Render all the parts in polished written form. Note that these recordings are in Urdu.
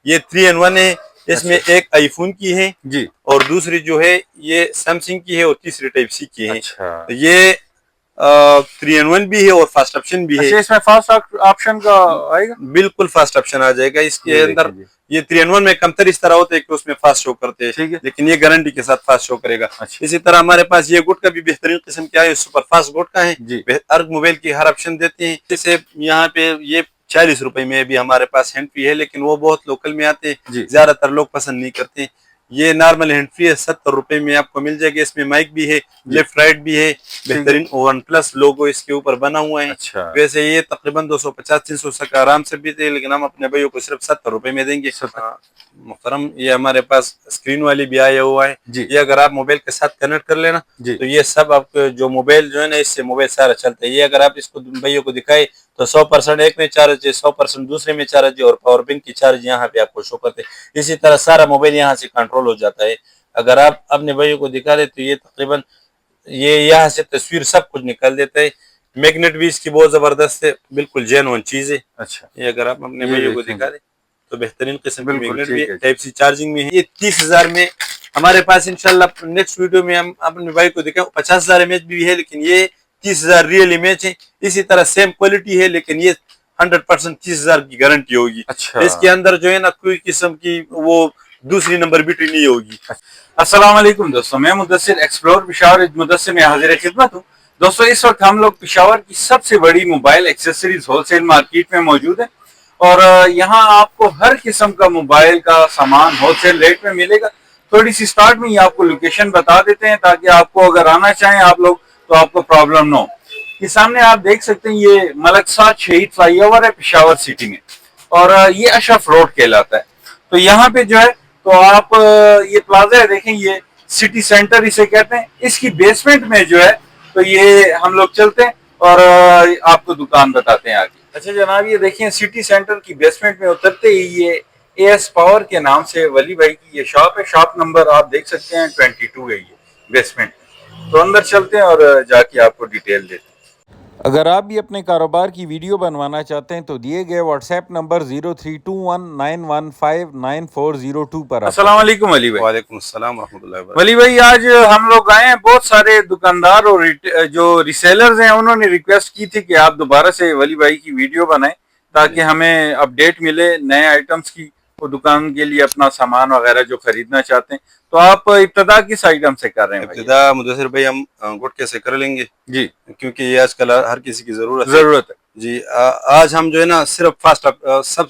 یہ 3in1 ہے، اس میں ایک آئی فون کی ہے جی، اور دوسری جو ہے یہ سیمسنگ کی ہے اور تیسری ٹائپ سی کی ہے. اچھا یہ 3in1 بھی ہے اور فاسٹ آپشن بھی ہے. اچھا، اس میں فاسٹ آپشن کا آئے گا؟ بالکل فاسٹ آپشن آ جائے گا اس کے یہ اندر. دیکھیں جی، یہ 3in1 میں کمتر اس طرح ہوتے ہے کہ اس میں فاسٹ شو کرتے ہیں، ٹھیک ہے. لیکن یہ گارنٹی کے ساتھ فاسٹ شو کرے گا. اچھا اسی طرح ہمارے پاس یہ گڈ کا بھی بہترین قسم کیا ہے، سپر فاسٹ گڈ کا ہے. جی، ہر موبائل کی ہر آپشن دیتے ہیں. جیسے یہاں پہ یہ 40 روپے میں بھی ہمارے پاس ہینڈ فری ہے، لیکن وہ بہت لوکل میں آتے ہیں، جی، زیادہ تر لوگ پسند نہیں کرتے. یہ نارمل ہینڈ فری ہے، 70 روپے میں آپ کو مل جائے گا. اس میں مائک بھی ہے، جی، لیفٹ رائٹ بھی ہے، بہترین ون پلس لوگو اس کے اوپر بنا ہوا ہے. اچھا ویسے یہ تقریباً 250-300 تک آرام سے بھی تھے، لیکن ہم اپنے بھائیوں کو صرف 70 روپے میں دیں گے. محترم یہ ہمارے پاس اسکرین والی بھی آیا ہوا ہے. جی، یہ اگر آپ موبائل کے ساتھ کنیکٹ کر لینا جی، تو یہ سب آپ کو جو موبائل جو ہے نا، اس سے موبائل سارا چلتا ہے. یہ اگر آپ اس کو بھائیوں کو دکھائے تو 100% ایک میں چارج ہے، 100% دوسرے میں چارج ہے، اور پاور بینک کی چارج یہاں پہ آپ کو شو کرتے ہیں. اسی طرح سارا موبائل یہاں سے کنٹرول ہو جاتا ہے. اگر آپ اپنے بھائیوں کو دکھا دیں تو یہ تقریباً یہ یہاں سے تصویر سب کچھ نکال دیتا ہے. میگنیٹ بھی اس کی بہت زبردست ہے، بالکل جینوئن چیز ہے. اچھا یہ اگر آپ اپنے یہ بھائیوں کو دیکھیں دکھا دیں تو بہترین قسم کی بالکل میگنیٹ بھی ٹھیک ہے، ہے جی. ٹائپ سی چارجنگ میں ہے. یہ 30,000 میں ہمارے پاس انشاءاللہ نیکسٹ ویڈیو میں ہم اپنے بھائی کو دکھائیں. 50,000 ایم ایچ بھی ہے، لیکن یہ 30,000 ریئل امیج ہے. اسی طرح سیم کوالٹی ہے، لیکن یہ 100% 30,000 کی گارنٹی ہوگی. اچھا اس کے اندر جو ہے نا کوئی قسم کی وہ دوسری نمبر بیٹری نہیں ہوگی. السلام علیکم دوستوں، میں مدثر ایکسپلور پشاور مدثر میں حاضر خدمت ہوں. دوستوں اس وقت ہم لوگ پشاور کی سب سے بڑی mobile accessories wholesale market میں موجود ہیں، اور یہاں آپ کو ہر قسم کا موبائل کا سامان ہول سیل ریٹ میں ملے گا. تھوڑی سی سٹارٹ میں ہی آپ کو لوکیشن بتا دیتے ہیں تاکہ آپ کو اگر آنا چاہیں آپ لوگ تو آپ کو پرابلم نہ ہو. یہ سامنے آپ دیکھ سکتے ہیں، یہ ملک سات شہید فلائی اوور ہے پشاور سٹی میں، اور یہ اشرف روڈ کہلاتا ہے. تو یہاں پہ جو ہے تو آپ یہ پلازا ہے دیکھیں، یہ سٹی سینٹر اسے کہتے ہیں. اس کی بیسمنٹ میں جو ہے تو یہ ہم لوگ چلتے ہیں اور آپ کو دکان بتاتے ہیں آگے. اچھا جناب، یہ دیکھیں سٹی سینٹر کی بیسمنٹ میں اترتے ہی یہ اے ایس پاور کے نام سے ولی بھائی کی یہ شاپ ہے. شاپ نمبر آپ دیکھ سکتے ہیں 22 ہے یہ بیسمنٹ. تو اندر چلتے ہیں اور جا کے آپ کو ڈیٹیل دیتے ہیں. اگر آپ بھی اپنے کاروبار کی ویڈیو بنوانا چاہتے ہیں تو دیے گئے واٹس ایپ نمبر 0321915942 پر. السلام علیکم ولی بھائی. وعلیکم السلام ورحمۃ اللہ وبرکاتہ. ولی بھائی آج ہم لوگ آئے ہیں، بہت سارے دکاندار اور جو ریسیلرز ہیں انہوں نے ریکویسٹ کی تھی کہ آپ دوبارہ سے ولی بھائی کی ویڈیو بنائیں تاکہ ہمیں اپڈیٹ ملے نئے آئٹمز کی، وہ دکان کے لیے اپنا سامان وغیرہ جو خریدنا چاہتے ہیں. تو آپ ابتدا کس آئٹم سے کر رہے ہیں؟ ابتدا مدثر بھائی ہم گٹکے سے کر لیں گے جی، کیونکہ یہ آج کل ہر کسی کی ضرورت ہے جی. آج ہم جو ہے نا صرف سب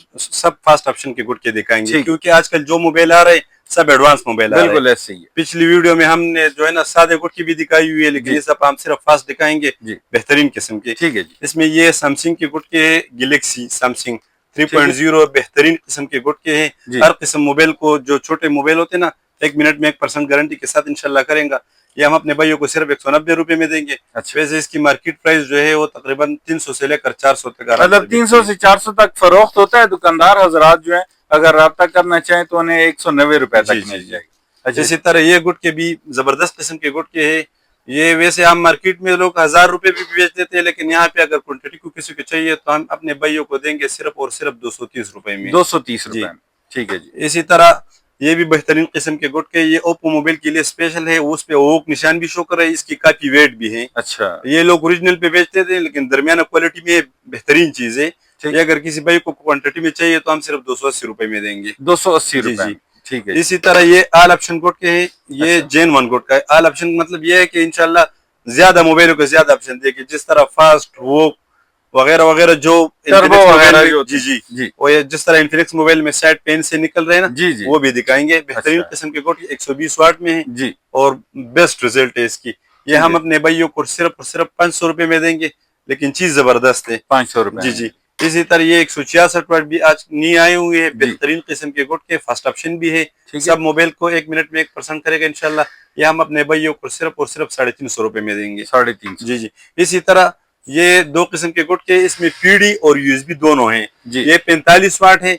فاسٹ آپشن کے گٹکے دکھائیں گے، کیونکہ آج کل جو موبائل آ رہے ہیں سب ایڈوانس موبائل آ رہے ہیں. بالکل ایسے ہی ہے. پچھلی ویڈیو میں ہم نے جو ہے نا سادے گٹکی بھی دکھائی ہوئی ہے، لیکن یہ سب ہم صرف فاسٹ دکھائیں گے بہترین قسم کے. ٹھیک ہے جی. اس میں یہ سیمسنگ کے گٹکے ہے، گلیکسی سیمسنگ 3.0 بہترین قسم کے گٹکے ہیں. ہر قسم موبائل کو، جو چھوٹے موبائل ہوتے ہیں نا، 1 منٹ میں 1% گارنٹی کے ساتھ انشاءاللہ کریں گا. یہ ہم اپنے بھائیوں کو صرف 190 روپے میں دیں گے. ویسے اس کی مارکیٹ پرائس جو ہے وہ تقریباً 300 سے لے کر 400 تک، مطلب 300 سے 400 تک فروخت ہوتا ہے. دکاندار حضرات جو ہیں اگر رابطہ کرنا چاہیں تو انہیں 190 روپے تک مل جائے گی. اسی طرح یہ گٹکے بھی زبردست قسم کے گٹکے ہیں. یہ ویسے ہم مارکیٹ میں لوگ 1000 روپے بھی بیچ دیتے ہیں، لیکن یہاں پہ اگر کوانٹٹی کو کسی کو چاہیے تو ہم اپنے بھائیوں کو دیں گے صرف اور صرف 230 روپے میں. 230 روپے میں. ٹھیک ہے جی. اسی طرح یہ بھی بہترین قسم کے گٹکے، یہ اوپو موبائل کے لیے اسپیشل ہے. اس پہ اوک نشان بھی شو کر رہا ہے، اس کی کافی ویٹ بھی ہے. اچھا، یہ لوگ اوریجنل پہ بیچتے تھے، لیکن درمیانہ کوالٹی میں بہترین چیز ہے. یہ اگر کسی بھائی کو کوانٹٹی میں چاہیے تو ہم صرف 280 روپے میں دیں گے. 280 روپے. ٹھیک ہے. اسی طرح یہ آل آپشن گٹکے ہیں. یہ جین ون گٹکا ہے. آل آپشن مطلب یہ ہے کہ انشاءاللہ زیادہ موبائلوں کو زیادہ آپشن دے گی، جس طرح فاسٹ ووک وغیرہ وغیرہ جو جی وہ جس طرح انفینکس موبائل میں سائڈ پین سے نکل رہے ہیں نا، وہ بھی دکھائیں گے. بہترین قسم کے گٹکے 120 واٹ میں ہیں اور بیسٹ ریزلٹ ہے اس کی. یہ ہم اپنے بھائیوں کو صرف اور صرف 500 روپے میں دیں گے، لیکن چیز زبردست ہے. 500 روپے. جی. اسی طرح یہ 166 واٹ بھی آج نہیں آئے ہوئے ہیں. بہترین قسم کے گٹکے، فاسٹ آپشن بھی ہے. سب موبائل کو 1 منٹ میں 1% کرے گا انشاءاللہ. یہ ہم اپنے بھائیوں کو صرف اور صرف 350 روپے میں دیں گے. 350. جی. اسی طرح یہ 2 قسم کے گٹکے، اس میں پی ڈی اور یو ایس بی دونوں ہیں. یہ 45 واٹ ہے.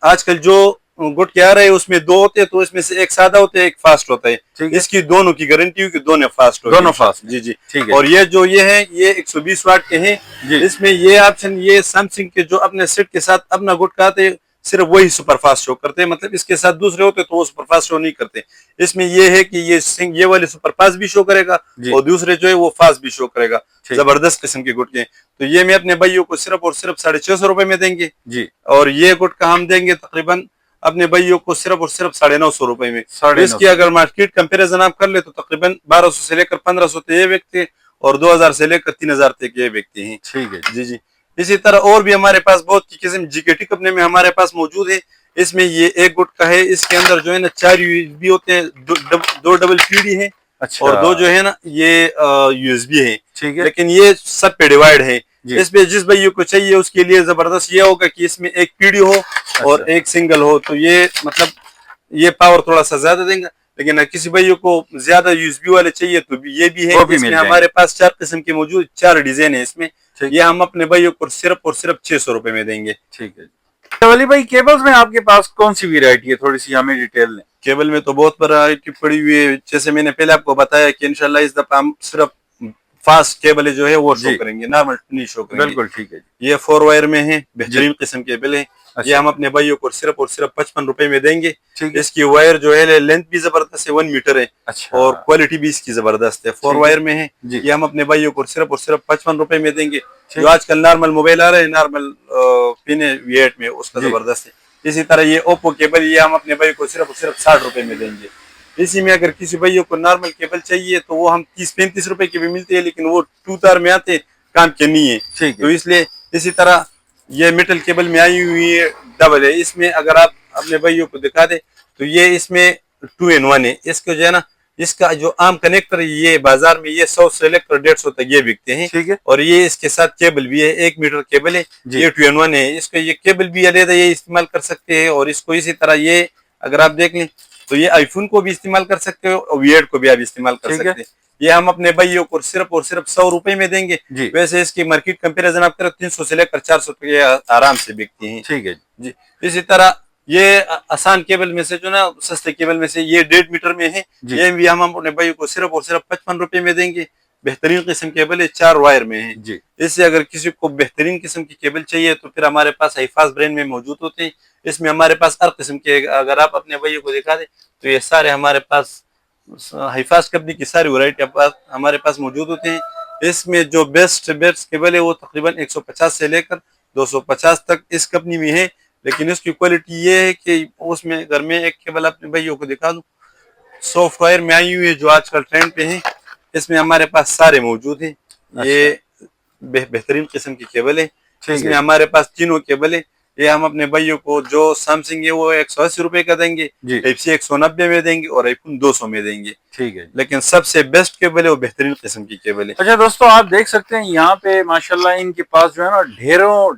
آج کل جو گٹکے آ رہے ہیں اس میں 2 ہوتے ہیں، تو اس میں سے ایک سادہ ہوتا ہے ایک فاسٹ ہوتا ہے. اس کی دونوں کی گارنٹی ہوئی کہ دونوں فاسٹ ہوتے ہیں. دونوں فاسٹ. جی. اور یہ جو یہ ہے یہ 120 واٹ کے ہیں. اس میں یہ آپشن، یہ سیمسنگ کے جو اپنے سیٹ کے ساتھ اپنا گٹکا آتے ہیں صرف وہی سپر فاسٹ شو کرتے ہیں, مطلب اس کے ساتھ دوسرے ہوتے تو وہ سپر فاسٹ شو نہیں کرتے. اس میں یہ ہے کہ یہ والے سپر فاسٹ بھی شو کرے گا اور دوسرے جو ہے وہ فاسٹ بھی شو کرے گا. زبردست قسم کے گٹکے ہیں. تو یہ میں اپنے بھائیوں کو صرف اور صرف 650 روپے میں دیں گے جی, اور یہ گٹکا ہم دیں گے تقریباً اپنے بھائیوں کو صرف اور صرف 950 روپے میں. اس کی اگر مارکیٹ کمپیریزن آپ کر لیں تو تقریباً 1200 سے لے کر 1500 تک یہ بیچتے اور 2000 سے لے کر 3000 تک یہ بیچتے ہیں. ٹھیک ہے جی جی. اسی طرح اور بھی ہمارے پاس بہت کی قسم GKT کمپنی میں ہمارے پاس موجود ہے. اس میں یہ ایک گٹکا ہے, اس کے اندر جو ہے نا 4 USB ہوتے ہیں, 2 ڈبل PD ہے اور 2 جو ہے نا یہ USB ہے. لیکن یہ سب پہ ڈیوائڈ ہے. اس پہ جس بھائی کو چاہیے اس کے لیے زبردست یہ ہوگا کہ اس میں ایک PD ہو اور ایک سنگل ہو, تو یہ مطلب یہ پاور تھوڑا سا زیادہ دیں گا. لیکن کسی بھائی کو زیادہ USB والے چاہیے تو یہ بھی ہے. اس میں ہمارے پاس 4 قسم کے موجود, 4 ڈیزائن ہے اس میں. یہ ہم اپنے بھائیوں کو صرف اور صرف 600 روپے میں دیں گے. ٹھیک ہے. ولی بھائی کیبلز میں آپ کے پاس کون سی ویرائٹی ہے, تھوڑی سی ہمیں ڈیٹیل دیں. کیبل میں تو بہت ویرائٹی پڑی ہوئی ہے. جیسے میں نے پہلے آپ کو بتایا کہ انشاءاللہ اس دفعہ ہم صرف فاسٹ کیبل جو ہے وہ شو کریں گے, نارمل نہیں شو کریں گے. بالکل ٹھیک ہے. یہ 4 وائر میں ہے, بہترین قسم کے کیبل ہے. یہ ہم اپنے بھائیوں کو صرف اور صرف 55 روپے میں دیں گے. اس کی وائر جو ہے لینتھ بھی زبردست ہے, 1 میٹر ہے اور کوالٹی بھی اس کی زبردست ہے. 4 وائر میں ہے. یہ ہم اپنے بھائیوں کو صرف اور صرف 55 روپے میں دیں گے. جو آج کل نارمل موبائل آ رہے ہیں, نارمل پینے V8 میں, اس کا زبردست ہے. اسی طرح یہ اوپو کیبل, یہ ہم اپنے بھائی کو صرف اور صرف 60 روپے میں دیں گے. اسی میں اگر کسی بھائیوں کو نارمل کیبل چاہیے تو وہ ہم 30-35 روپے کے بھی ملتے ہیں, لیکن وہ 2 تار میں آتے کام کے نہیں ہے. تو اس لیے اسی طرح یہ میٹل کیبل میں آئی ہوئی ہے, ڈبل ہے. اس میں اگر آپ اپنے بھائیوں کو دکھا دیں تو یہ اس میں 2-in-1 ہے. اس کو جو ہے نا, اس کا جو عام کنیکٹر یہ بازار میں یہ 100 سے لے کر 150 تک یہ بکتے ہیں. اور یہ اس کے ساتھ کیبل بھی ہے, 1 میٹر کیبل ہے. یہ 2-in-1 ہے. اس کو یہ کیبل بھی علیحدہ یہ استعمال کر سکتے ہیں, اور اس کو اسی طرح یہ اگر آپ دیکھ لیں تو یہ آئی فون کو بھی استعمال کر سکتے ہو اور V8 کو بھی آپ استعمال کر سکتے ہیں. یہ ہم اپنے بھائیوں کو صرف اور صرف 100 روپے میں دیں گے. ویسے اس کی مارکیٹ کمپیریزن آپ کریں 300 سے لے کر 400 تک یہ آرام سے بکتی ہیں. ٹھیک ہے جی. اسی طرح یہ آسان کیبل میں سے جو نا, سستے کیبل میں سے یہ 1.5 میٹر میں ہے. یہ بھی ہم اپنے بھائیوں کو صرف اور صرف 55 روپے میں دیں گے. بہترین قسم کیبل ہے, 4 وائر میں ہے. اس سے اگر کسی کو بہترین قسم کی کیبل چاہیے تو پھر ہمارے پاس ہائیفاس برینڈ میں موجود ہوتے ہیں. اس میں ہمارے پاس ہر قسم کے, اگر آپ اپنے بھائیوں کو دکھا دیں تو یہ سارے ہمارے پاس ہائیفاس کمپنی کی ساری ورائٹی ہمارے پاس موجود ہوتے ہیں. اس میں جو بیسٹ کیبل ہے وہ تقریباً 150 سے لے کر 250 تک اس کمپنی میں ہے. لیکن اس کی کوالٹی یہ ہے کہ اس میں اگر میں ایک کیبل اپنے بھائیوں کو دکھا دوں, سافٹ وائر میں آئی ہوئی ہے جو آج کل ٹرینڈ پہ ہے. اس میں ہمارے پاس سارے موجود ہیں. یہ بہترین قسم کی کیبل ہے. اس میں ہمارے پاس تینوں کیبل ہے. یہ ہم اپنے بھائیوں کو جو سیمسنگ ہے وہ 180 روپے کا دیں گے, Type-C 190 میں دیں گے اور آئی فون 200 میں دیں گے. ٹھیک ہے. لیکن سب سے بیسٹ کیبل ہے وہ بہترین قسم کی کیبل ہے. اچھا دوستو, آپ دیکھ سکتے ہیں یہاں پہ ماشاءاللہ ان کے پاس جو ہے نا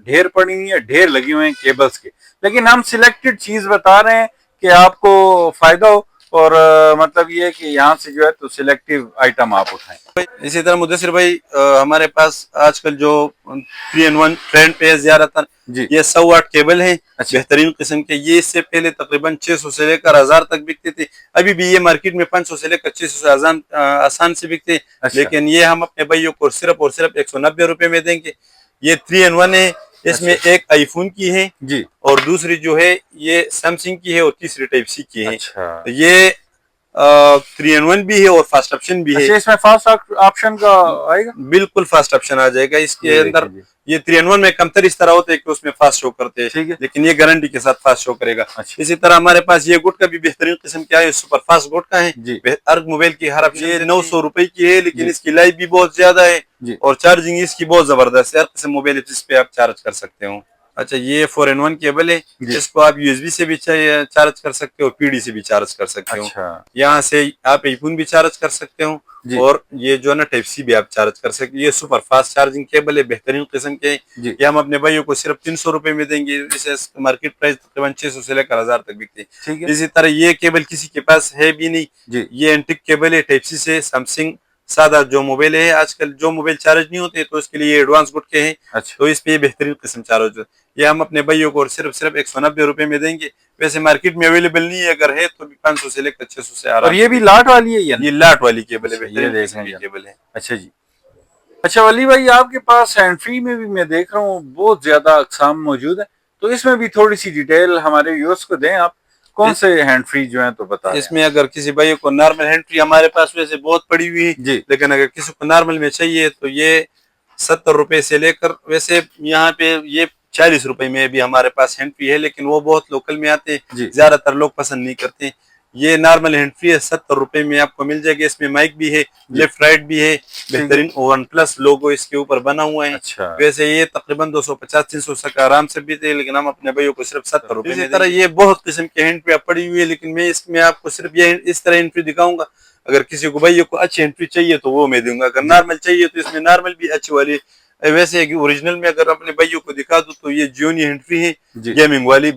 ڈھیر پڑی ہوئی ہے, ڈھیر لگی ہوئے ہیں کیبلز کے. لیکن ہم سلیکٹڈ چیز بتا رہے ہیں کہ آپ کو فائدہ ہو, اور مطلب یہ ہے کہ یہاں سے جو ہے تو سلیکٹیو آئٹم آپ اٹھائیں. اسی طرح مدثر بھائی, ہمارے پاس آج کل جو 3-in-1 ٹرینڈ پہ ہے زیادہ تر, یہ 100 واٹ کیبل ہے. بہترین قسم کے. یہ اس سے پہلے تقریباً 600 سے لے کر 1000 تک بکتے تھے. ابھی بھی یہ مارکیٹ میں 500 سے لے کر 600 سے آسان سے بکتے. لیکن یہ ہم اپنے بھائیوں کو صرف اور صرف 190 روپے میں دیں گے. یہ 3-in-1 ہے. اس میں ایک آئی فون کی ہے اور دوسری جو ہے یہ سیمسنگ کی ہے اور تیسری Type-C کی ہے. یہ 3-in-1 بھی ہے اور فاسٹ آپشن بھی ہے. اس میں فاسٹ آپشن کا آئے گا؟ بالکل فاسٹ آپشن آ جائے گا اس کے اندر. یہ 3-in-1 میں کمتر اس طرح ہوتے ہیں کہ اس میں فاسٹ شو کرتے ہیں, لیکن یہ گارنٹی کے ساتھ فاسٹ شو کرے گا. اسی طرح ہمارے پاس یہ گٹکا بھی بہترین قسم کا ہے, سپر فاسٹ گٹکا ہے. ہر موبائل کی ہر آپشن. یہ 900 روپے کی ہے, لیکن اس کی لائف بھی بہت زیادہ ہے اور چارجنگ اس کی بہت زبردست ہے. ہر قسم موبائل اس پہ آپ چارج کر سکتے ہو. اچھا, یہ 4-in-1 کیبل ہے. اس کو آپ USB سے بھی چارج کر سکتے ہو, PD سے بھی چارج کر سکتے ہو. یہاں سے آپ آئی فون بھی چارج کر سکتے ہو, اور یہ جو ہے نا Type-C بھی آپ چارج کر سکتے. یہ سپر فاسٹ چارجنگ کیبل ہے, بہترین قسم کے. یہ ہم اپنے بھائیوں کو صرف 300 روپے میں دیں گے. اسے مارکیٹ پرائس تقریباً 600 سے لے کر 1000 تک بکتے. اسی طرح یہ کیبل کسی کے پاس ہے بھی نہیں. یہ اینٹک کیبل ہے Type-C سے. سیمسنگ سادہ جو موبائل ہے, آج کل جو موبائل چارج نہیں ہوتے تو اس کے لیے ایڈوانس گٹکے ہیں, تو اس پہ یہ بہترین قسم چارج ہوتے. یہ ہم اپنے بھائیوں کو صرف 190 روپے میں دیں گے. ویسے مارکیٹ میں اویلیبل نہیں ہے, اگر ہے تو 500 سے لے کر 600 سے آرام. اور یہ بھی لاٹ والی ہے؟ یہ لاٹ والی کیبل ہے, بہترین قسم کی کیبل ہے. اچھا جی. اچھا ولی بھائی, آپ کے پاس ہینڈ فری میں بھی میں دیکھ رہا ہوں بہت زیادہ اقسام موجود ہیں, تو اس میں بھی تھوڑی سی ڈیٹیل ہمارے ویورز کو دیں آپ, کون سے ہینڈ فری جو ہیں تو بتا اس میں اگر کسی بھائی کو نارمل ہینڈ فری ہمارے پاس ویسے بہت پڑی ہوئی ہے جی, لیکن اگر کسی کو نارمل میں چاہیے تو یہ 70 روپے سے لے کر, ویسے یہاں پہ یہ 40 روپے میں بھی ہمارے پاس ہینڈ فری ہے لیکن وہ بہت لوکل میں آتے ہیں, جی, زیادہ تر لوگ پسند نہیں کرتے. یہ نارمل ہینڈ فری ہے, 70 روپے میں آپ کو مل جائے گا. اس میں مائک بھی ہے, لیفٹ رائٹ بھی ہے, بہترین ون پلس لوگو اس کے اوپر بنا ہوا ہے. اچھا, ویسے یہ تقریباً 250-300 تک آرام سے بھی تھے لیکن ہم اپنے بھائیوں کو صرف 70 روپے. اسی طرح یہ بہت قسم کے ہینڈ فری پڑی ہوئی ہے لیکن میں اس میں آپ کو صرف یہ اس طرح ہینڈ فری دکھاؤں گا. اگر کسی کو بھائی کو اچھی ہینڈ فری چاہیے تو وہ میں دوں گا, اگر نارمل چاہیے تو اس میں نارمل بھی اچھی والی. ویسے اوریجنل میں اگر اپنے بھائیوں کو دکھا دوں تو یہ جیونی ہینڈ فری ہے, گیمنگ والی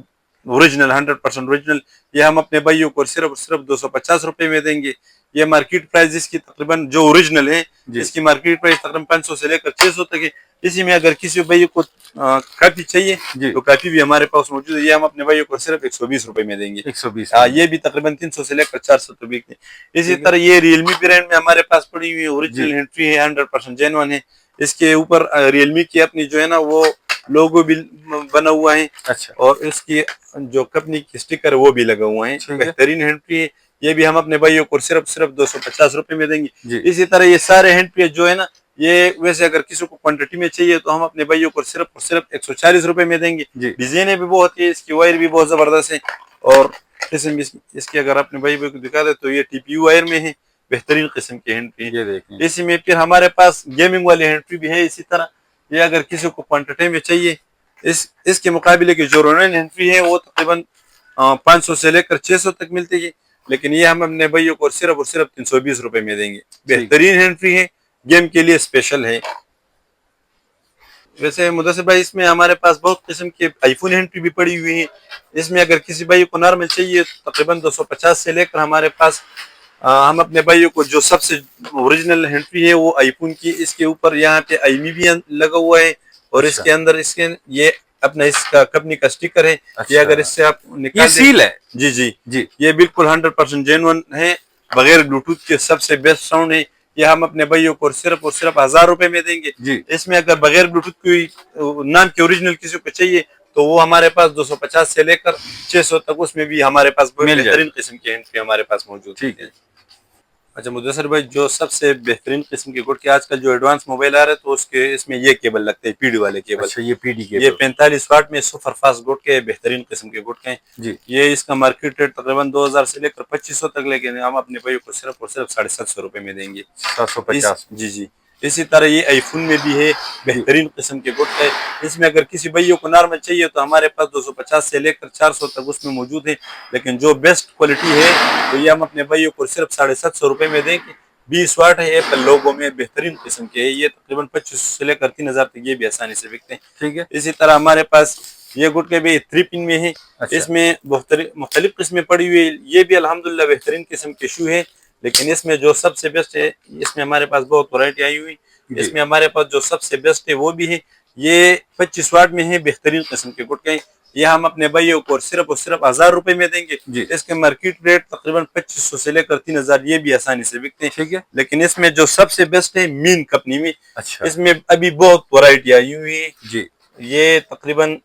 اوریجنل 100% اوریجنل. یہ ہم اپنے بھائیوں کو صرف 250 روپے میں دیں گے. یہ مارکیٹ پرائز اس کی تقریباً جو اوریجنل ہے اس کی مارکیٹ پرائز تقریباً 500 سے لے کر 600 تک ہے. اسی میں اگر کسی بھائی کو کاپی چاہیے تو کاپی بھی ہمارے پاس موجود ہے. یہ ہم اپنے بھائیوں کو صرف 120 روپے میں دیں گے. 120, یہ بھی تقریباً 300 سے لے کر 400 تک بکتے ہیں. اسی طرح یہ ریئلمی برانڈ میں ہمارے پاس پڑی ہوئی ہے, اوریجنل ہینڈ فری ہے, 100% جینون ہے. اس کے اوپر ریئلمی کی اپنی جو ہے نا وہ لوگو بھی بنا ہوا ہے, اور اس کی جو کمپنی کی اسٹیکر وہ بھی لگا ہوا ہے. بہترین ہینڈ فری ہے. یہ بھی ہم اپنے بھائیوں کو صرف 250 روپے میں دیں گے. اسی طرح یہ سارے ہینڈ فری جو ہے نا, یہ ویسے اگر کسی کو کوانٹٹی میں چاہیے تو ہم اپنے بھائیوں کو صرف 140 روپے میں دیں گے. ڈیزائنیں بھی بہت ہے, اس کی وائر بھی بہت زبردست ہے, اور قسم اس کی اگر اپنے بھائی کو دکھا دے تو یہ ٹی پی یو وائر میں ہے, بہترین قسم کے ہینڈ فری. اسی میں پھر ہمارے پاس گیمنگ والے ہینڈ فری بھی ہے. اسی طرح یہ اگر کسی کو کوانٹٹی میں چاہیے, اس کے مقابلے کے جو رونن ہینڈ فری ہے وہ تقریباً 500 سے لے کر 600 تک ملتی ہے, لیکن یہ ہم اپنے بھائیوں کو صرف 320 روپے میں دیں گے. بہترین ہینڈ فری ہے, گیم کے لیے اسپیشل ہے. ویسے مدثر بھائی اس میں ہمارے پاس بہت قسم کے آئی فون ہینڈ فری بھی پڑی ہوئی ہیں. اس میں اگر کسی بھائی کو نارمل چاہیے تو تقریباً 250 سے لے کر ہمارے پاس ہم اپنے بھائیوں کو جو سب سے اوریجنل ہینڈ فری ہے وہ آئی فون کی, اس کے اوپر یہاں پہ آئی می بھی لگا ہوا ہے, اور اس کے اندر اس کے یہ اپنا اس کا کمپنی کا اسٹیکر ہے. یہ اگر اس سے آپ نکال سیل ہے, جی یہ بالکل 100% جینون ہے, بغیر بلوٹوتھ کے سب سے بیسٹ ساؤنڈ ہے. یہ ہم اپنے بھائیوں کو صرف 1000 روپے میں دیں گے. اس میں اگر بغیر بلوٹوتھ کوئی نام کے اوریجنل کسی کو چاہیے تو وہ ہمارے پاس 250 سے لے کر 600 تک اس میں بھی ہمارے پاس بہترین قسم کے ہینڈ فری ہمارے پاس موجود ہے. اچھا مدثر بھائی, جو سب سے بہترین قسم کے گٹ کے آج کل جو ایڈوانس موبائل آ رہے تو اس میں یہ کیبل لگتے ہیں, پی ڈی والے کیبل. یہ 45 واٹ میں سپر فاسٹ گٹ کے بہترین قسم کے گٹ کے ہیں. یہ اس کا مارکیٹ ریٹ تقریباً 2000 سے لے کر 2500 تک, لیکن ہم اپنے بھائیوں کو صرف 750 روپے میں دیں گے. 750. جی. اسی طرح یہ آئی فون میں بھی ہے, بہترین قسم کے گٹ ہے. اس میں اگر کسی بھائیوں کو نارمل چاہیے تو ہمارے پاس 250 سے لے کر 400 تک اس میں موجود ہے, لیکن جو بیسٹ کوالٹی ہے تو یہ ہم اپنے بھائیوں کو صرف 750 روپے میں دیں گے. 20 واٹ ہے, ایپل لوگو میں بہترین قسم کے ہے. یہ تقریباً 2500 سے لے کر 3000 تک یہ بھی آسانی سے بکتے ہیں. اسی طرح ہمارے پاس یہ گٹکے بھی 3 پن میں ہے. اس میں مختلف قسمیں پڑی ہوئی ہے. یہ بھی الحمدللہ بہترین قسم کے شو ہے, لیکن اس میں جو سب سے بیسٹ ہے, اس میں ہمارے پاس بہت ورائٹی آئی ہوئی. اس میں ہمارے پاس جو سب سے بیسٹ ہے وہ بھی ہے, یہ 25 واٹ میں ہے, بہترین قسم کے گٹکے. یہ ہم اپنے بھائیوں کو صرف 1000 روپے میں دیں گے. اس کے مارکیٹ ریٹ تقریباً 2500 سے لے کر 3000 یہ بھی آسانی سے بکتے ہیں. لیکن اس میں جو سب سے بیسٹ ہے مین کمپنی میں, اس میں ابھی بہت ورائٹی آئی ہوئی ہے. یہ تقریباً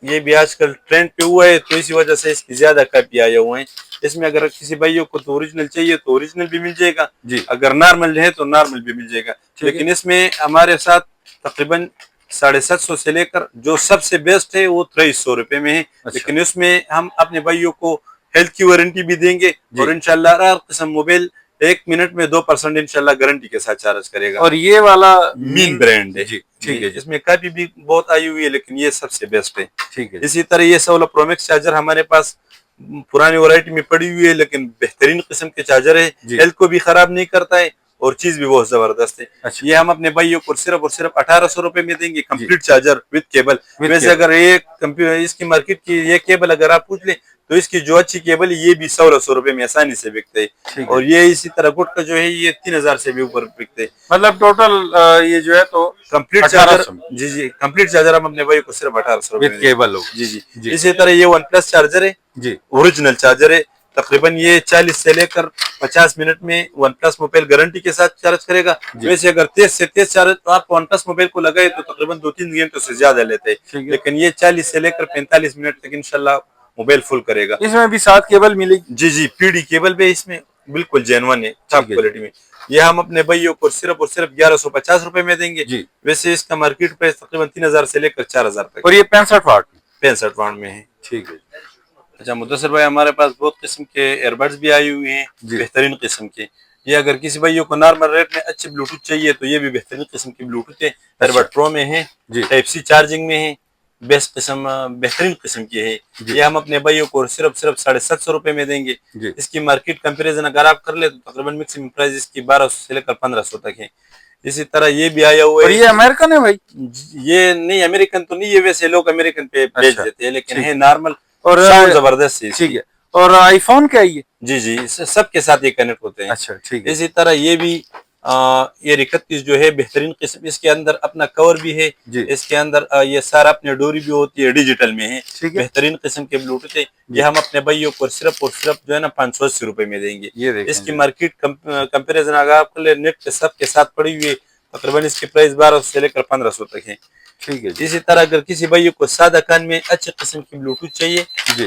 یہ بھی آج کل ٹرینڈ پہ ہوا ہے تو اسی وجہ سے اس کی زیادہ کاپی آئے ہوئے ہیں. اس میں اگر کسی بھائیوں کو تو اوریجنل چاہیے تو اوریجنل بھی مل جائے گا, اگر نارمل ہے تو نارمل بھی مل جائے گا. لیکن اس میں ہمارے ساتھ تقریباً 750 سے لے کر جو سب سے بیسٹ ہے وہ 2300 روپے میں ہے. لیکن اس میں ہم اپنے بھائیوں کو ہیلتھ کی وارنٹی بھی دیں گے, اور انشاءاللہ ہر قسم موبائل 1 منٹ میں 2% انشاءاللہ گارنٹی کے ساتھ چارج کرے گا. اور یہ والا مین برانڈ ہے. ٹھیک ہے, اس میں کاپی بھی بہت آئی ہوئی ہے لیکن یہ سب سے بیسٹ ہے. اسی طرح یہ 16 پرو میکس چارجر ہمارے پاس پرانی ورائٹی میں پڑی ہوئی ہے, لیکن بہترین قسم کے چارجر ہے. ہیلتھ کو بھی خراب نہیں کرتا ہے, اور چیز بھی بہت زبردست ہے. یہ ہم اپنے بھائیوں کو صرف 1800 روپے میں دیں گے, کمپلیٹ چارجر وتھ کیبل. ویسے اگر اس کی مارکیٹ کی یہ کیبل اگر آپ پوچھ لیں تو اس کی جو اچھی کیبل ہے یہ بھی 1600 روپے میں آسانی سے بکتے ہے. اور یہ اسی طرح گٹ کا جو ہے یہ 3000 سے بھی اوپر بکتے ہے. مطلب ٹوٹل یہ جو ہے تو کمپلیٹ چارجر, جی کمپلیٹ چارجر ہم اپنے بھائی کو صرف 1800 روپے وتھ کیبل. جی. اسی طرح یہ ون پلس چارجر ہے, اوریجنل چارجر ہے. تقریباً یہ 40 سے لے کر 50 منٹ میں ون پلس موبائل گارنٹی کے ساتھ چارج کرے گا. ویسے اگر تیز سے تیز چارج تو آپ ون پلس موبائل کو لگائے تو تقریباً 2-3 گھنٹوں سے زیادہ لیتے ہیں, لیکن یہ 40 سے لے کر 45 منٹ تک انشاءاللہ موبائل فل کرے گا. اس میں بھی ساتھ کیبل ملے گی؟ جی جی, پی ڈی کیبل بھی اس میں بالکل جینون ہے, ٹاپ کوالٹی میں. یہ ہم اپنے بھائیوں کو صرف اور صرف 1150 روپے میں دیں گے. ویسے اس کا مارکیٹ پرائس تقریباً 3000 سے لے کر 4000 تک, اور یہ 65 واٹ 65 واٹ میں ہے. ٹھیک ہے. اچھا مدثر بھائی, ہمارے پاس بہت قسم کے ایئر بڈس بھی آئے ہوئے ہیں بہترین قسم کے. یہ اگر کسی بھائیوں کو نارمل ریٹ میں اچھے بلوٹوتھ چاہیے تو یہ بھی بہترین قسم کی بلوٹوتھ ہے. ایئر بڈ پرو میں ہے, ٹائپ سی چارجنگ میں ہے, بیسٹ قسم بہترین قسم کی ہے. یہ ہم اپنے بھائیوں کو صرف 750 روپے میں دیں گے. اس کی مارکیٹ کمپیریزن اگر آپ کر لیں تو تقریباً میکسیمم پرائز اس کی 1200 سے لے کر 1500 تک ہے. اسی طرح یہ بھی آیا ہوا ہے. یہ امریکن ہے بھائی؟ یہ نہیں امریکن تو نہیں ہے, ویسے لوگ امریکن پہ بیچ دیتے ہیں, لیکن ہے نارمل اور زبردست ہے. ٹھیک ہے. اور آئی فون کیا ہے؟ جی جی, سب کے ساتھ یہ کنیکٹ ہوتے ہیں. اچھا ٹھیک ہے. اسی طرح یہ بھی یہ 31 جو ہے بہترین قسم, اس کے اندر اپنا کور بھی ہے. اس کے اندر یہ سارا اپنے ڈوری بھی ہوتی ہے, ڈیجیٹل میں ہے. بہترین قسم کے بلوٹوتھ ہے. یہ ہم اپنے بھائیوں کو صرف اور صرف جو ہے نا 580 روپے میں دیں گے. اس کی مارکیٹ کمپیریزن اگر آپ کو نیٹ کے سب کے ساتھ پڑی ہوئی ہے, تقریباً اس کی پرائس 1200 سے لے کر 1500 تک ہے. ٹھیک ہے. اسی طرح اگر کسی بھائی کو سادہ کان میں اچھے قسم کی بلوٹوتھ چاہیے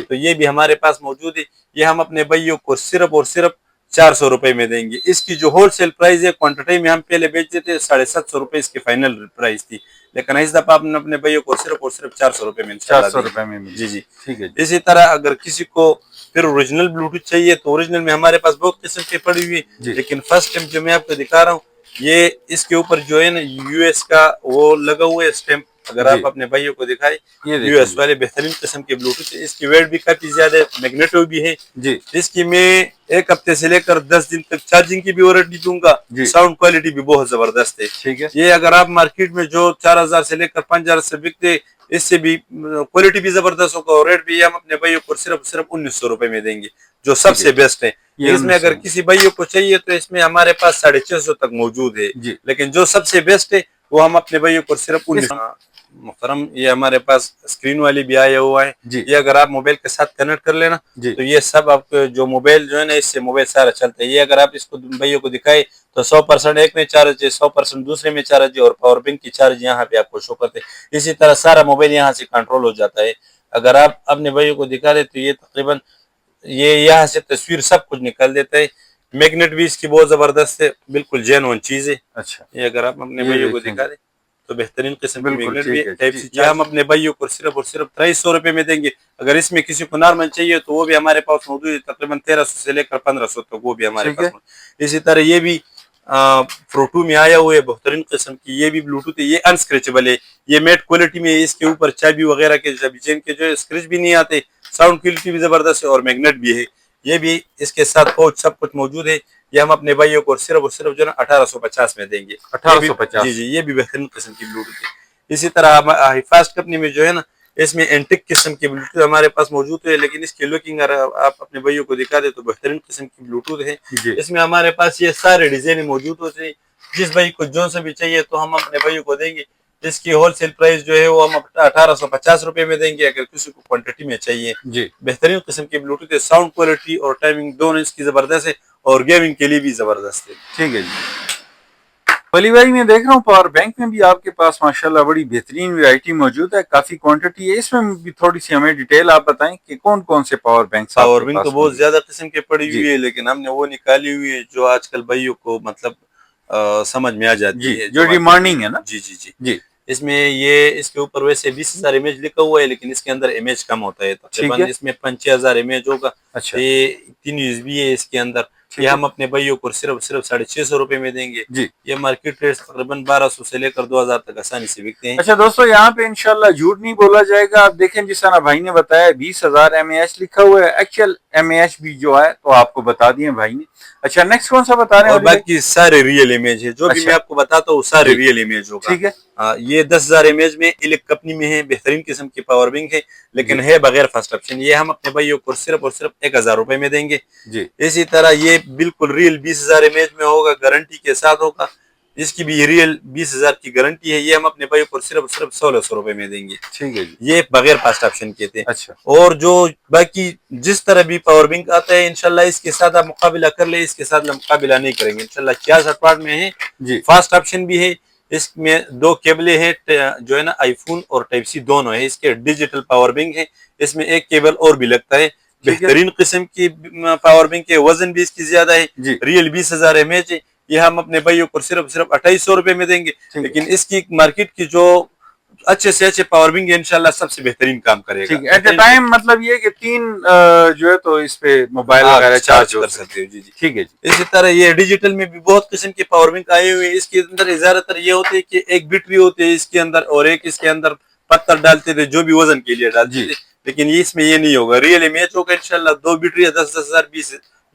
تو یہ بھی ہمارے پاس موجود ہے. یہ ہم اپنے بھائیوں کو صرف اور صرف 400 روپے میں دیں گے. اس کی جو ہول سیل پرائز ہے, کوانٹٹی میں ہم پہلے بیچتے تھے 750 روپے اس کی فائنل پرائز تھی, لیکن اس دفعہ آپ نے اپنے بھائیوں کو صرف اور صرف 400 روپے میں 400 روپے میں. جی جی ٹھیک ہے. اسی طرح اگر کسی کو پھر اوریجنل بلوٹوتھ چاہیے تو اوریجنل میں ہمارے پاس بہت قسم کی پڑی ہوئی ہے, لیکن فرسٹ ٹائم جو میں آپ کو دکھا رہا ہوں یہ اس کے اوپر جو ہے نا یو ایس کا وہ لگا ہوا ہے اسٹیمپ. اگر آپ اپنے بھائیوں کو دکھائیں, یو ایس والے بہترین قسم کے بلوٹوتھ. اس کی ویٹ بھی کافی زیادہ ہے, میگنیٹو بھی ہے. اس کی میں 1 ہفتے سے لے کر 10 دن تک چارجنگ کی بھی وارنٹی دوں گا. ساؤنڈ کوالٹی بھی بہت زبردست ہے. ٹھیک ہے. یہ اگر آپ مارکیٹ میں جو 4000 سے لے کر 5000 سے بکتے, اس سے بھی کوالٹی بھی زبردست ہوگا, اور ریٹ بھی ہم اپنے بھائیوں کو صرف 1900 روپے میں دیں گے, جو سب سے بیسٹ ہے. اس میں اگر کسی بھائیوں کو چاہیے تو اس میں ہمارے پاس 650 تک موجود ہے, لیکن جو سب سے بیسٹ ہے وہ ہم اپنے بھائیوں کو صرف 1900. محترم, یہ ہمارے پاس اسکرین والی بھی آیا ہوا ہے. یہ اگر آپ موبائل کے ساتھ کنیکٹ کر لینا تو یہ سب آپ جو موبائل جو ہے نا, اس سے موبائل سارا چلتا ہے. یہ اگر آپ اس کو بھائیوں کو دکھائے تو 100% ایک میں چارج ہے, 100% دوسرے میں چارج ہے, اور پاور بینک کی چارج یہاں پہ آپ کو شو کرتے ہیں. اسی طرح سارا موبائل یہاں سے کنٹرول ہو جاتا ہے. اگر آپ اپنے بھائیوں کو دکھا دیں تو یہ تقریباً یہ یہاں سے تصویر سب کچھ نکال دیتا ہے. میگنیٹ بھی اس کی بہت زبردست ہے, بالکل جینوئن چیز ہے. اچھا, یہ اگر آپ اپنے بھائیوں کو دکھا دیں تو بہترین قسم کی میگنیٹ بھی ہے. یہ ہم اپنے بھائیوں کو صرف اور صرف 2300 روپے میں دیں گے. اگر اس میں کسی کو نارمل چاہیے تو وہ بھی ہمارے پاس موجود ہے, تقریباً 1300 سے لے کر 1500 تک وہ بھی ہمارے پاس. اسی طرح یہ بھی فروٹو میں آیا ہوا ہے بہترین قسم کی, یہ بھی بلوٹوتھ ہے. یہ انسکریچبل ہے, یہ میٹ کوالٹی میں. اس کے اوپر چابی وغیرہ کے چین کے جو اسکریچ بھی نہیں آتے. ساؤنڈ کوالٹی بھی زبردست ہے, اور میگنیٹ بھی ہے. یہ بھی اس کے ساتھ پاؤچ سب کچھ موجود ہے. یہ ہم اپنے بھائیوں کو صرف اور صرف جو ہے نا 1850 میں دیں گے. 1850. جی جی, یہ بھی بہترین قسم کی بلوٹوتھ ہے. اسی طرح فاسٹ کمپنی میں جو ہے نا, اس میں اینٹک قسم کی بلوٹوتھ ہمارے پاس موجود ہے, لیکن اس کی لوکنگ اگر آپ اپنے بھائیوں کو دکھا دیں تو بہترین قسم کی بلوٹوتھ ہے. اس میں ہمارے پاس یہ سارے ڈیزائن موجود ہوتے ہیں. جس بھائی کو جو سے بھی چاہیے تو ہم اپنے بھائیوں کو دیں گے. اس کی ہول سیل پرائس جو ہے وہ ہم 1850 روپے میں دیں گے, اگر کسی کو کوانٹٹی میں چاہیے. بہترین قسم کی بلوٹوتھ ہے. ساؤنڈ کوالٹی اور ٹائمنگ دونوں اس کی زبردست ہے, اور گیمنگ کے لیے بھی زبردست ہے. ٹھیک ہے جی. ولی بھائی میں دیکھ رہا ہوں پاور بینک میں بھی آپ کے پاس ماشاءاللہ بڑی بہترین ویرائٹی موجود ہے, کافی کوانٹٹی ہے. اس میں بھی تھوڑی سی ہمیں ڈیٹیل آپ بتائیں کہ کون کون سے پاور بینک تو بہت زیادہ قسم کے پڑی ہوئی ہے, لیکن ہم نے وہ نکالی ہوئی ہے جو آج کل بھائیوں کو مطلب سمجھ میں آ جاتی ہے, جو ڈیمانڈنگ ہے نا. جی جی جی جی. اس میں یہ اس کے اوپر ویسے 20,000 امیج لکھا ہوا ہے, لیکن اس کے اندر امیج کم ہوتا ہے. تقریباً اس میں 5,000 امیج ہوگا. یہ 3 USB ہے اس کے اندر. یہ ہم اپنے بھائیوں کو صرف 650 روپے میں دیں گے. یہ مارکیٹ ریٹ تقریباً 1200 سے لے کر 2000 تک آسانی سے بکتے ہیں. اچھا دوستو, یہاں پہ انشاءاللہ جھوٹ نہیں بولا جائے گا. آپ دیکھیں جس طرح بھائی نے بتایا 20,000 mAh لکھا ہوا ہے, ایکچوئل mAh بھی جو ہے تو آپ کو بتا دیے بھائی نے. اچھا نیکسٹ کون سا بتا رہے ہیں؟ اور باقی سارے ریئل امیج ہے, جو بھی میں آپ کو بتاتا ہوں سارے ریئل امیج ہوگا. ٹھیک ہے. یہ 10,000 امیج میں الیکٹ کمپنی میں ہے, بہترین قسم کی پاور بینک ہے, لیکن ہے بغیر فرسٹ آپشن. یہ ہم اپنے بھائیوں کو صرف اور صرف 1,000 روپے میں دیں گے. اسی طرح یہ بالکل ریئل 20,000 امیج میں ہوگا, گارنٹی کے ساتھ ہوگا. اس کی بھی ریئل 20,000 کی گارنٹی ہے. یہ ہم اپنے بھائیوں کو صرف 1600 روپے میں دیں گے. ٹھیک ہے جی. یہ بغیر فاسٹ آپشن کے تھے. اچھا. اور جو باقی جس طرح بھی پاور بینک آتا ہے انشاءاللہ اس کے ساتھ آپ مقابلہ کر لیں, اس کے ساتھ مقابلہ نہیں کریں گے انشاءاللہ. 66 واٹ میں ہے جی. فاسٹ آپشن بھی ہے. اس میں 2 کیبلیں ہیں جو ہے نا آئی فون اور ٹائپ سی دونوں ہے. اس کے ڈیجیٹل پاور بینک ہے. اس میں ایک کیبل اور بھی لگتا ہے. بہترین قسم کی پاور بینک ہے. وزن بھی اس کی زیادہ ہے. ریئل 20,000 mAh ہے. یہ ہم اپنے بھائیوں کو صرف 2800 روپے میں دیں گے. لیکن اس کی مارکیٹ کی جو اچھے سے اچھے پاور بینک انشاءاللہ سب سے بہترین کام کرے گا. ایٹ اے ٹائم مطلب یہ کہ 3 جو ہے تو اس پہ موبائل وغیرہ چارج کر سکتے ہو. جی جی ٹھیک ہے جی. اسی طرح یہ ڈیجیٹل میں بھی بہت قسم کے پاور بینک آئے ہوئے ہیں. اس کے اندر زیادہ تر یہ ہوتے ہیں کہ ایک بیٹری ہوتی ہے اس کے اندر اور ایک اس کے اندر پتھر ڈالتے تھے جو بھی وزن کے لیے ڈالتے تھے. لیکن اس میں یہ نہیں ہوگا. ریئل امیج ہوگا انشاءاللہ. 2 بیٹری 10,000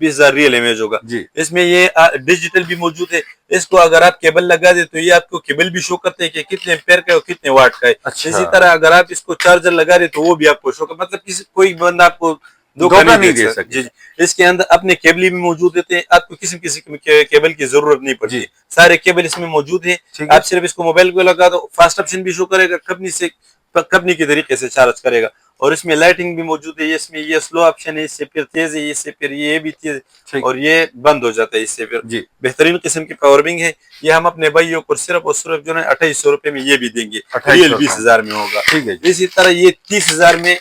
20,000 ریئل امیج ہوگا. اس میں یہ ڈیجیٹل بھی موجود ہے. اس کو اگر آپ کیبل لگا دیں تو یہ آپ کو کیبل بھی شو کرتے ہیں کہ کتنے ایمپیئر کا ہے اور کتنے واٹ کا ہے. اسی طرح اگر آپ اس کو چارجر لگا دیں تو وہ بھی آپ کو شو کرتے, مطلب کوئی بندہ آپ کو دھوکہ نہیں دے سکتا. اس کے اندر اپنے کیبل بھی موجود ہوتے ہیں. آپ کو کسی کیبل کی ضرورت نہیں پڑتی. سارے کیبل اس میں موجود ہیں. آپ صرف اس کو موبائل کو لگا دو, فاسٹ آپشن بھی شو کرے گا, کمپنی کے طریقے سے چارج کرے گا. اور اس میں لائٹنگ بھی موجود ہے. اس میں یہ سلو آپشن ہے, اس سے پھر تیز ہے, اس سے پھر یہ بھی تیز ہے اور یہ بند ہو جاتا ہے اس سے پھر. بہترین قسم کی پاور بینک ہے. یہ ہم اپنے بھائیوں کو صرف اور صرف جو ہے 2800 روپے میں یہ بھی دیں گے. ریئل 20,000 میں ہوگا. اسی طرح یہ 30,000 میں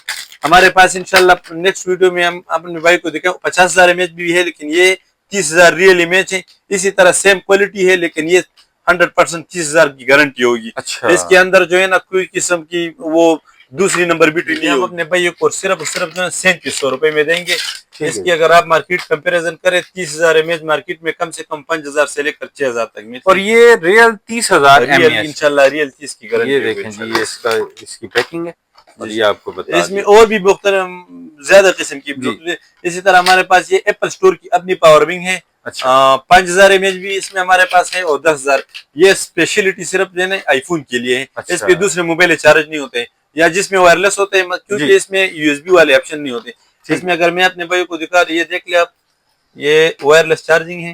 ہمارے پاس انشاءاللہ نیکسٹ ویڈیو میں ہم اپنے بھائی کو دکھائیں. 50,000 mAh بھی ہے لیکن یہ 30,000 ریئل امیج ہے. اسی طرح سیم کوالٹی ہے لیکن یہ 100% 30,000 کی گارنٹی ہوگی. اس کے اندر جو ہے نا کوئی قسم کی وہ دوسری نمبر بیٹری نہیں. ہم اپنے بھائیوں کو صرف 3700 روپے میں دیں گے. اس کی اگر آپ مارکیٹ کمپیریزن کریں 30,000 mAh مارکیٹ میں کم سے کم 5,000 سے لے کر 6,000 تک میں. اور یہ ریئل 30,000 mAh انشاءاللہ ریئل 30 کی گارنٹی. یہ دیکھیں جی, یہ اس کی پیکنگ ہے اور یہ آپ کو بتا. اس میں اور بھی مختلف زیادہ قسم کی. اسی طرح ہمارے پاس یہ ایپل اسٹور کی اپنی پاور بینک ہے. 5,000 mAh بھی اس میں ہمارے پاس ہے اور 10,000. یہ اسپیشلٹی صرف آئی فون کے لیے ہے. اس پہ دوسرے موبائل چارج نہیں ہوتے یا جس میں وائرلیس ہوتے ہیں کیونکہ اس میں USB والے آپشن نہیں ہوتے. اس میں اگر میں اپنے بھائی کو دکھا دوں, یہ دیکھ لیں آپ, یہ وائرلیس چارجنگ ہے.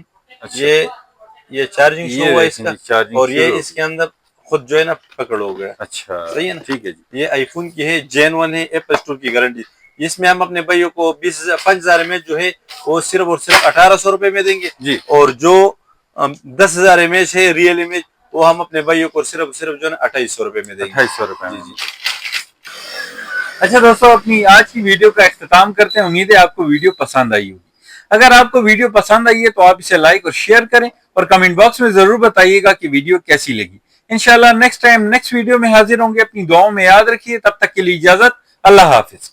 یہ چارجنگ شو ہوا اس کا اور یہ اس کے اندر خود جو ہے نا پکڑ ہو گیا. اچھا صحیح ہے نا. ٹھیک ہے جی. یہ آئی فون کی ہے, جین 1 ہے, ایپل اسٹور کی گارنٹی. اس میں ہم اپنے بھائیوں کو 5,000 mAh جو ہے وہ صرف اور صرف 1,800 روپے میں دیں گے. اور جو 10,000 mAh ہے ریئل امیج وہ ہم اپنے بھائیوں کو صرف جو ہے نا 2,800 روپے میں دیں گے. 2,800 روپے. جی. اچھا دوستو, اپنی آج کی ویڈیو کا اختتام کرتے ہیں. امید ہے آپ کو ویڈیو پسند آئی ہوگی. اگر آپ کو ویڈیو پسند آئی ہے تو آپ اسے لائک اور شیئر کریں اور کمنٹ باکس میں ضرور بتائیے گا کہ ویڈیو کیسی لگی. انشاءاللہ نیکسٹ ٹائم نیکسٹ ویڈیو میں حاضر ہوں گے. اپنی دعاؤں میں یاد رکھیے. تب تک کے لیے اجازت. اللہ حافظ.